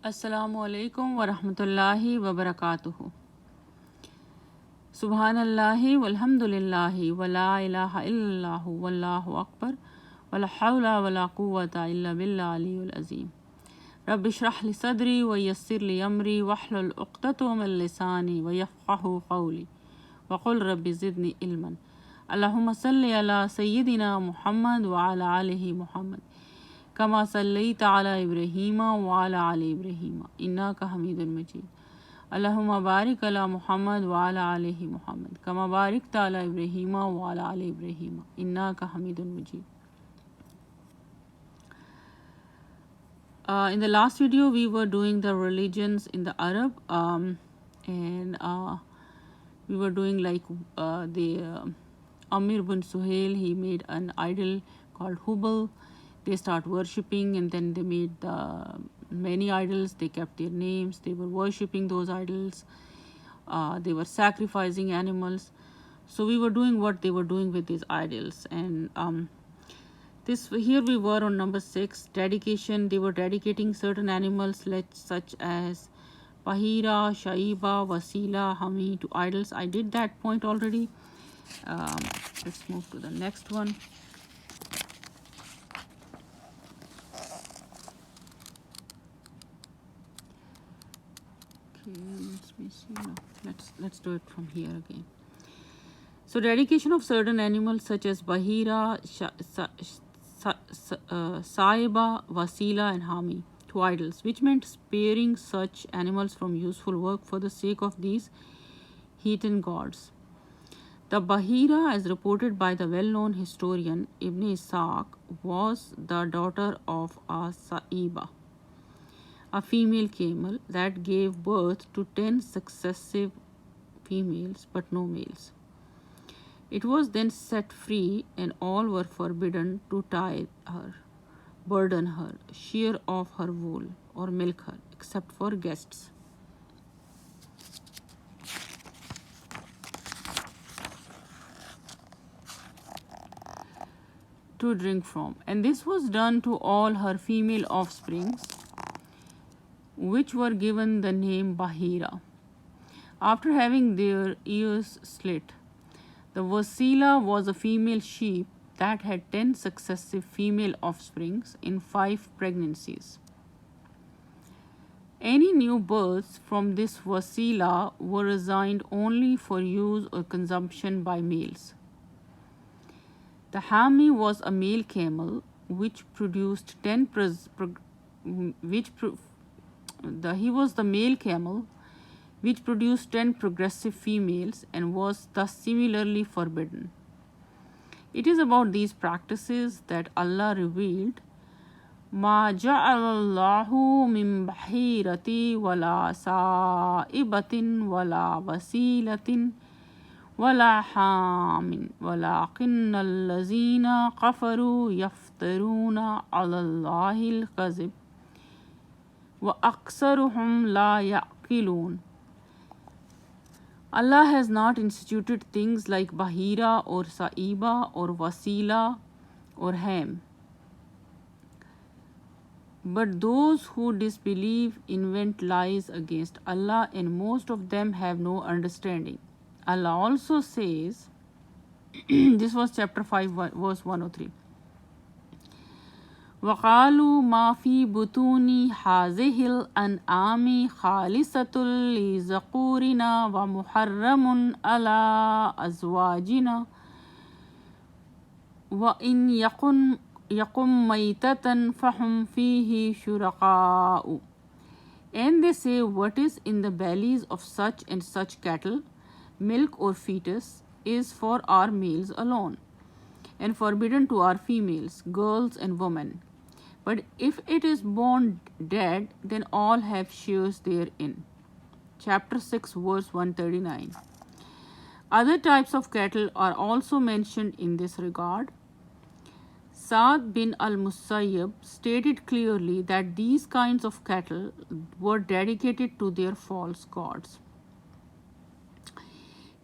Assalamu alaikum wa rahmatullahi wa barakatuhu. Subhanallahi walhamdulillahi wa la ilaha illallahu wallahu akbar wa la hawla wa la quwwata illa billah aliyul azim. Rabbi shrah li sadri wa yassir li amri wahlul uqdatu min lisani wa yafqahu qawli wa qul rabbi zidni ilman. Allahumma salli ala sayyidina Muhammad wa ala alihi Muhammad كما صليت على إبراهيم وعلى آل إبراهيم إنك حميد مجيد اللهم بارك على محمد وعلى آله محمد كما باركت على إبراهيم وعلى آل إبراهيم إنك حميد مجيد. In the last video we were doing the religions in the Arab and we were doing like the Amir bin Suhail, he made an idol called Hubal. They start worshipping and then they made many idols. They kept their names. They were worshipping those idols. They were sacrificing animals. So we were doing what they were doing with these idols. And here we were on number 6, dedication. They were dedicating certain animals such as Bahira, Shaiba, Wasila, Hami to idols. I did that point already. Let's move to the next one. Let's do it from here again. So dedication of certain animals such as Bahira, Saiba, Wasila and Hami to idols, which meant sparing such animals from useful work for the sake of these heathen gods. The Bahira, as reported by the well-known historian Ibn Ishaq, was the daughter of a Saiba, a female camel that gave birth to 10 successive females but no males. It was then set free and all were forbidden to tie her, burden her, shear off her wool or milk her except for guests. To drink from, and this was done to all her female offsprings, which were given the name Bahira. After having their ears slit, the Wasila was a female sheep that had 10 successive female offsprings in 5 pregnancies. Any new births from this Wasila were resigned only for use or consumption by males. The Hami was a male camel which produced 10 he was the male camel which produced 10 progressive females and was thus similarly forbidden. It is about these practices that Allah revealed, Ma ja'alallahu min bahirati wala sa'ibatin wala wasilatin wala hamin walakinna allazina kafaru yaftaruna ala Allahi al-kazib wa aksaruhum la ya'qilun. Allah has not instituted things like Bahira or Sa'iba or Wasila or Ham. But those who disbelieve invent lies against Allah and most of them have no understanding. Allah also says, this was chapter 5 verse 103. وَقَالُوا مَا فِي بُطُونِ هَٰذِهِ الْأَنْعَامِ خَالِصَةٌ لِذَكُورِنَا وَمُحَرَّمٌ عَلَىٰ أَزْوَاجِنَا وَإِنْ يَكُنْ مَيْتَةً فَهُمْ فِيهِ شُرَكَاءُ. And they say, what is in the bellies of such and such cattle, milk or fetus, is for our males alone, and forbidden to our females, girls and women. But if it is born dead, then all have shares therein. Chapter 6 verse 139. Other types of cattle are also mentioned in this regard. Sa'd bin al-Musayyib stated clearly that these kinds of cattle were dedicated to their false gods.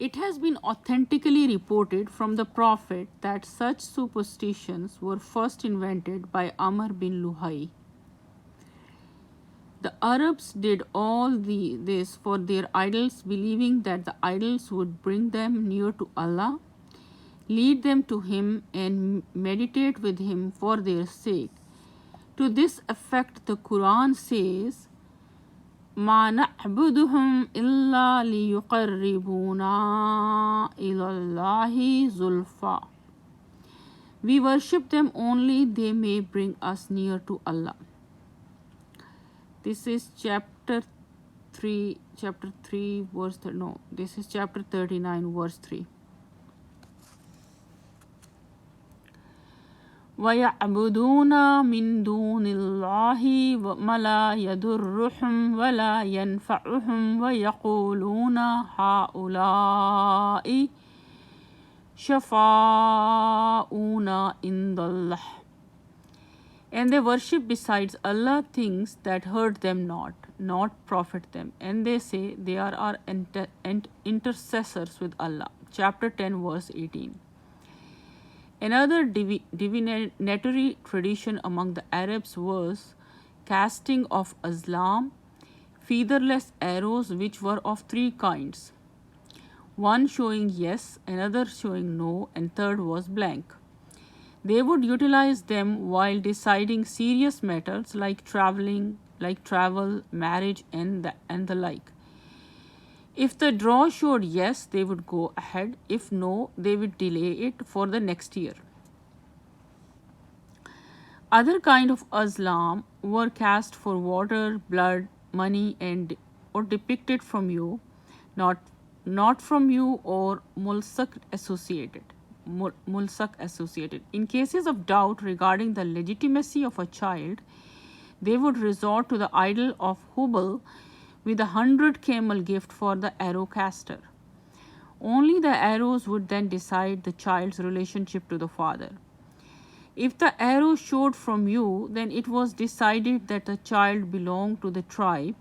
It has been authentically reported from the Prophet that such superstitions were first invented by Amr bin Luhai. The Arabs did all this for their idols, believing that the idols would bring them near to Allah, lead them to Him, and meditate with Him for their sake. To this effect, the Quran says, مَا نَعْبُدُهُمْ إِلَّا لِيُقَرِّبُونَا إِلَى اللَّهِ زُلْفَى. We worship them only they may bring us near to Allah. This is chapter 3 verse this is chapter 39 verse 3. وَيَعْبُدُونَ مِن دُونِ اللَّهِ مَا لَا يَضُرُّهُمْ وَلَا يَنفَعُهُمْ وَيَقُولُونَ هَؤُلَاءِ شَفَاعُونَا عِندَ اللَّهِ. And they worship besides Allah things that hurt them not profit them. And they say they are our intercessors with Allah. Chapter 10 verse 18. Another divinatory tradition among the Arabs was casting of azlam, featherless arrows which were of three kinds. One showing yes, another showing no, and third was blank. They would utilize them while deciding serious matters like travel, marriage, and the like. If the draw showed yes, they would go ahead. If no, they would delay it for the next year. Other kind of azlam were cast for water, blood, money, or depicted from you, not from you, or mulsak associated. In cases of doubt regarding the legitimacy of a child, they would resort to the idol of Hubal with 100 camel gift for the arrow caster. Only the arrows would then decide the child's relationship to the father. If the arrow showed from you, then it was decided that the child belonged to the tribe.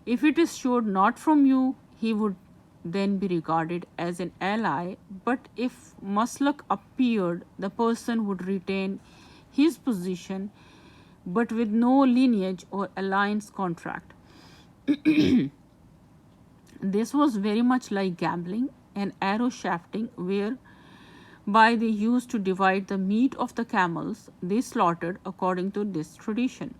If it is showed not from you, he would then be regarded as an ally, but if maslak appeared, the person would retain his position but with no lineage or alliance contract. This was very much like gambling and arrow shafting, whereby they used to divide the meat of the camels they slaughtered according to this tradition.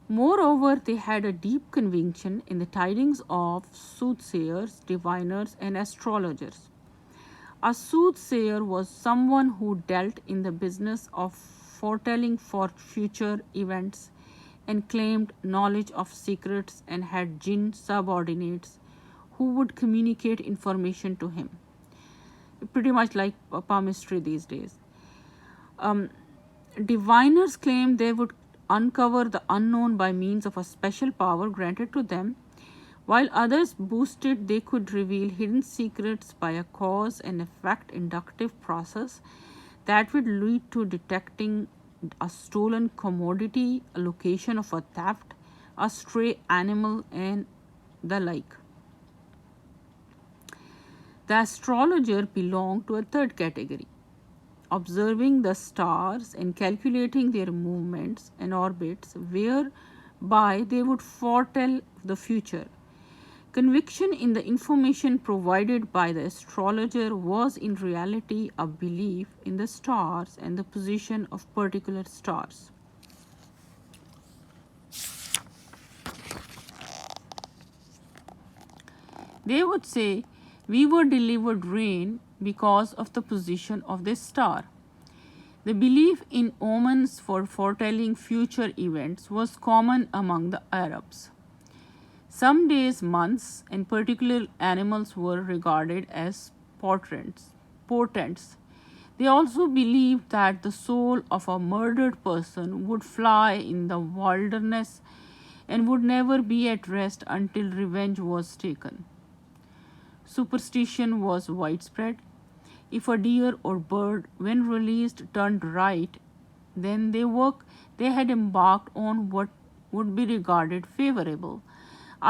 Moreover, they had a deep conviction in the tidings of soothsayers, diviners, and astrologers. A soothsayer was someone who dealt in the business of foretelling for future events and claimed knowledge of secrets and had jinn subordinates who would communicate information to him. Pretty much like palmistry these days. Diviners claimed they would uncover the unknown by means of a special power granted to them, while others boasted they could reveal hidden secrets by a cause and effect inductive process that would lead to detecting a stolen commodity, a location of a theft, a stray animal, and the like. The astrologer belonged to a third category, observing the stars and calculating their movements and orbits, whereby they would foretell the future. Conviction in the information provided by the astrologer was in reality a belief in the stars and the position of particular stars. They would say, "We were delivered rain because of the position of this star." The belief in omens for foretelling future events was common among the Arabs. Some days, months, and particular animals were regarded as portents. They also believed that the soul of a murdered person would fly in the wilderness and would never be at rest until revenge was taken. Superstition was widespread. If a deer or bird, when released, turned right, then they had embarked on what would be regarded favorable.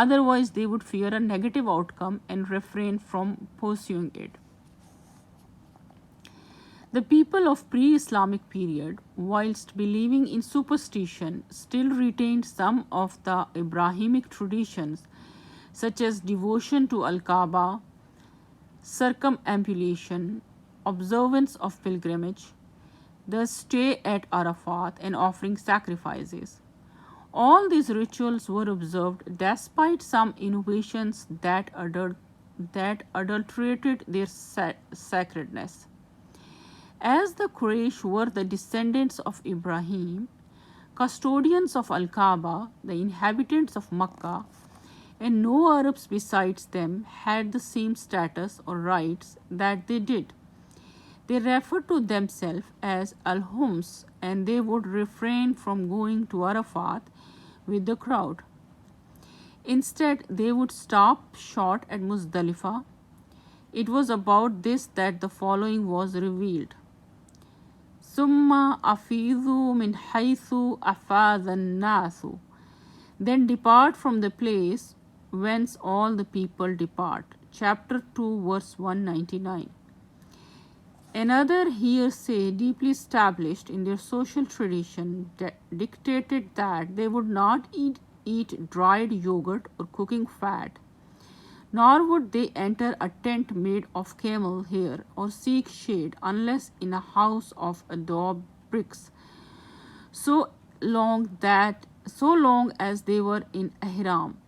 Otherwise, they would fear a negative outcome and refrain from pursuing it. The people of pre-Islamic period, whilst believing in superstition, still retained some of the Abrahamic traditions such as devotion to Al-Kaaba, circumambulation, observance of pilgrimage, the stay at Arafat, and offering sacrifices. All these rituals were observed despite some innovations that adulterated their sacredness. As the Quraysh were the descendants of Ibrahim, custodians of Al-Kaaba, the inhabitants of Makkah, and no Arabs besides them had the same status or rights that they did. They referred to themselves as Al-Hums, and they would refrain from going to Arafat with the crowd. Instead, they would stop short at Muzdalifah. It was about this that the following was revealed. Summa afidu min haythu afadhan nasu. Then depart from the place whence all the people depart. Chapter 2, verse 199. Another hearsay deeply established in their social tradition dictated that they would not eat dried yogurt or cooking fat, nor would they enter a tent made of camel hair or seek shade unless in a house of adobe bricks, so long as they were in ihram.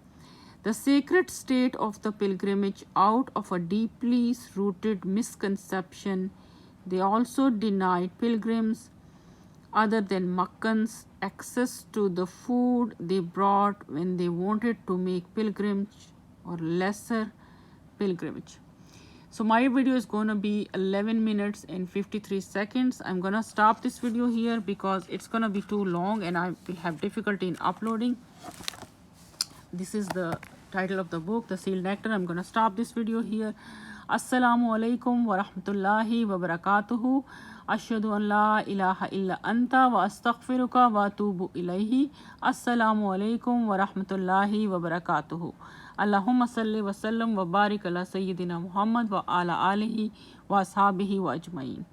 The sacred state of the pilgrimage, out of a deeply rooted misconception, they also denied pilgrims other than Makkans access to the food they brought when they wanted to make pilgrimage or lesser pilgrimage. So my video is going to be 11 minutes and 53 seconds. I'm going to stop this video here because it's going to be too long and I will have difficulty in uploading. This is the title of the book, The Sealed Nectar. I'm going to stop this video here. Assalamu alaikum wa rahmatullahi wa barakatuhu. Ashhadu an la ilaha illa anta wa astaghfiruka wa atubu ilayhi. Assalamu alaikum wa rahmatullahi wa barakatuhu. Allahumma salli wa sallam wa barik ala Sayyidina Muhammad wa ala alihi wa ashabihi wa ajmain.